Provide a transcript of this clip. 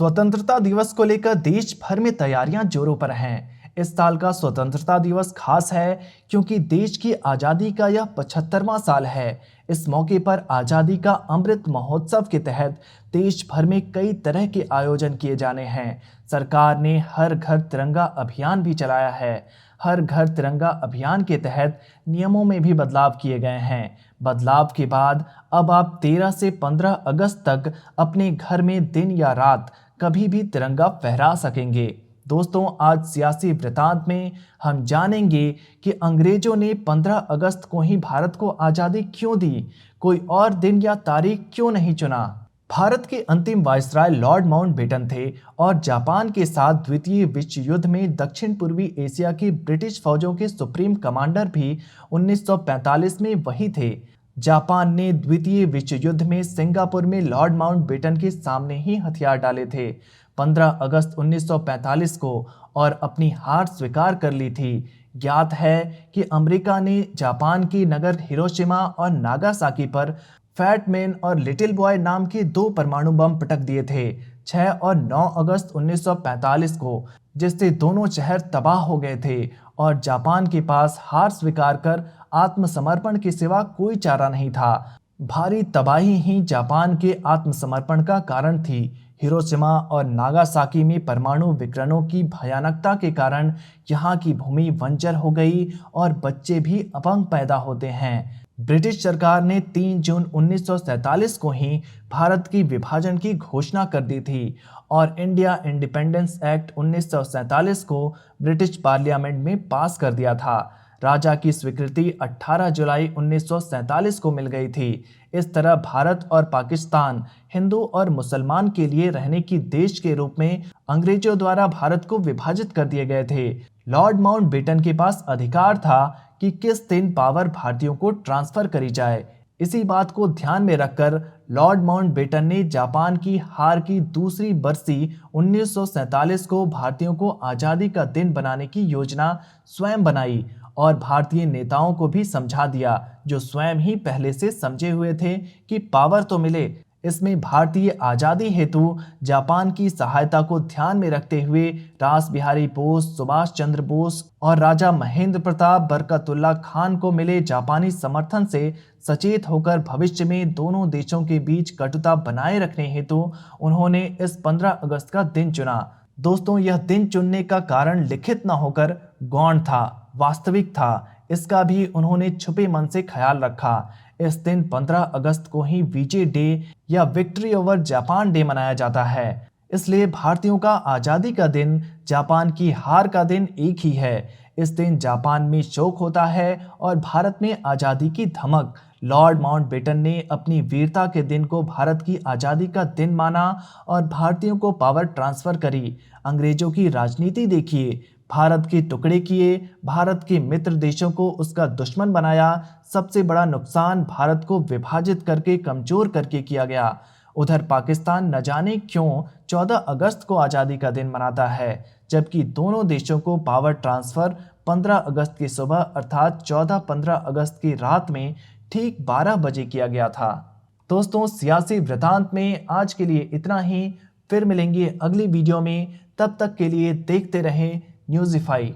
स्वतंत्रता दिवस को लेकर देश भर में तैयारियां जोरों पर हैं। इस साल का स्वतंत्रता दिवस खास है क्योंकि देश की आज़ादी का यह 75वां साल है। इस मौके पर आज़ादी का अमृत महोत्सव के तहत देश भर में कई तरह के आयोजन किए जाने हैं। सरकार ने हर घर तिरंगा अभियान भी चलाया है। हर घर तिरंगा अभियान के तहत नियमों में भी बदलाव किए गए हैं। बदलाव के बाद अब आप 13 से 15 अगस्त तक अपने घर में दिन या रात कभी भी तिरंगा फहरा सकेंगे। दोस्तों, आज सियासी वृतांत में हम जानेंगे कि अंग्रेजों ने 15 अगस्त को ही भारत को आज़ादी क्यों दी, कोई और दिन या तारीख क्यों नहीं चुना। भारत के अंतिम वायसराय लॉर्ड माउंटबेटन थे और जापान के साथ द्वितीय विश्व युद्ध में दक्षिण पूर्वी एशिया की ब्रिटिश फौजों के सुप्रीम कमांडर भी 1945 में वही थे। जापान ने द्वितीय विश्व युद्ध में सिंगापुर में लॉर्ड माउंटबेटन के सामने ही हथियार डाले थे 15 अगस्त 1945 को और अपनी हार स्वीकार कर ली थी। ज्ञात है कि अमेरिका ने जापान के नगर हिरोशिमा और नागासाकी पर फैट मैन और लिटिल बॉय नाम के दो परमाणु बम पटक दिए थे 6 और 9 अगस्त 1945 को, जिससे दोनों शहर तबाह हो गए थे और जापान के पास हार स्वीकार कर आत्मसमर्पण के सिवा कोई चारा नहीं था। भारी तबाही ही जापान के आत्मसमर्पण का कारण थी। हिरोशिमा और नागासाकी में परमाणु विकिरणों की भयानकता के कारण यहाँ की भूमि बंजर हो गई और बच्चे भी अपंग पैदा होते हैं। ब्रिटिश सरकार ने 3 जून 1947 को ही भारत की विभाजन की घोषणा कर दी थी और इंडिया इंडिपेंडेंस एक्ट 1947 को ब्रिटिश पार्लियामेंट में पास कर दिया था। राजा की स्वीकृति 18 जुलाई 1947 को मिल गई थी। इस तरह भारत और पाकिस्तान हिंदू और मुसलमान के लिए रहने की देश के रूप में अंग्रेजों द्वारा भारत को विभाजित कर दिए गए थे। लॉर्ड माउंटबेटन के पास अधिकार था कि किस दिन पावर भारतीयों को ट्रांसफर करी जाए। इसी बात को ध्यान में रखकर लॉर्ड माउंटबेटन ने जापान की हार की दूसरी बरसी 1947 को भारतीयों को आज़ादी का दिन बनाने की योजना स्वयं बनाई और भारतीय नेताओं को भी समझा दिया, जो स्वयं ही पहले से समझे हुए थे कि पावर तो मिले। इसमें भारतीय आज़ादी हेतु जापान की सहायता को ध्यान में रखते हुए रास बिहारी बोस, सुभाष चंद्र बोस और राजा महेंद्र प्रताप बरकतुल्ला खान को मिले जापानी समर्थन से सचेत होकर भविष्य में दोनों देशों के बीच कटुता बनाए रखने हेतु उन्होंने इस 15 अगस्त का दिन चुना। दोस्तों, यह दिन चुनने का कारण लिखित न होकर गौण था, वास्तविक था। इसका भी उन्होंने छुपे मन से ख्याल रखा। इस दिन 15 अगस्त को ही विजय डे या विक्ट्री ओवर जापान डे मनाया जाता है। इसलिए भारतीयों का आज़ादी का दिन जापान की हार का दिन एक ही है। इस दिन जापान में शोक होता है और भारत में आज़ादी की धमक। लॉर्ड माउंटबेटन ने अपनी वीरता के दिन को भारत की आज़ादी का दिन माना और भारतीयों को पावर ट्रांसफर करी। अंग्रेजों की राजनीति देखिए, भारत के टुकड़े किए, भारत के मित्र देशों को उसका दुश्मन बनाया। सबसे बड़ा नुकसान भारत को विभाजित करके कमजोर करके किया गया। उधर पाकिस्तान न जाने क्यों 14 अगस्त को आज़ादी का दिन मनाता है, जबकि दोनों देशों को पावर ट्रांसफर 15 अगस्त की सुबह अर्थात 14-15 अगस्त की रात में ठीक 12 बजे किया गया था। दोस्तों, सियासी वृतांत में आज के लिए इतना ही। फिर मिलेंगे अगली वीडियो में। तब तक के लिए देखते रहें न्यूज़ीफाई।